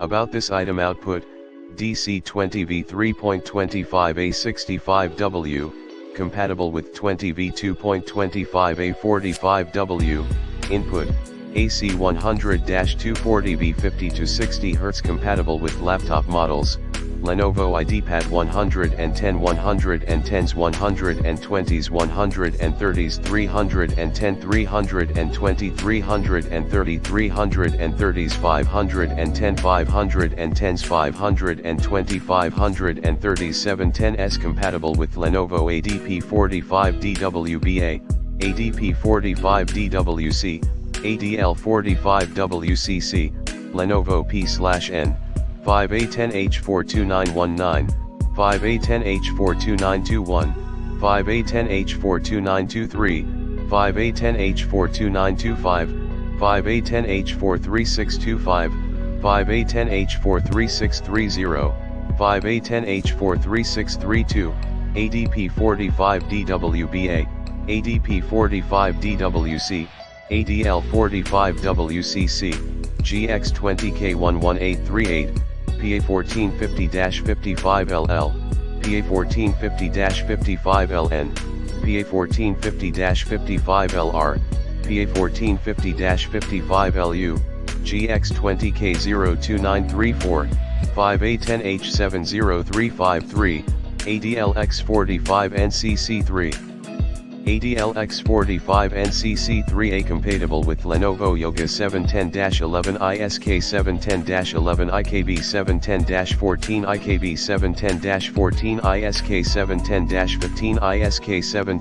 About this item: output, DC20V 3.25A 65W, compatible with 20V 2.25A 45W, input, AC 100-240V 50 to 60 Hz, compatible with laptop models, Lenovo IdeaPad 110 110s 120s 130s 310 320 330 330s 510 510s 520 530s 710s, compatible with Lenovo ADP45DWBA, ADP45DWC, ADL45WCC, Lenovo P/N 5A10H42919, 5A10H42921, 5A10H42923, 5A10H42925, 5A10H43625, 5A10H43630, 5A10H43632, ADP45DWBA, ADP45DWC, ADL45WCC, GX20K11838, PA1450-55LL, PA1450-55LN, PA1450-55LR, PA1450-55LU, GX20K02934, 5A10H70353, ADLX45NCC3, ADLX45NCC3A, compatible with Lenovo Yoga 710-11 ISK 710-11 IKB 710-14 IKB 710-14 ISK 710-15 ISK 710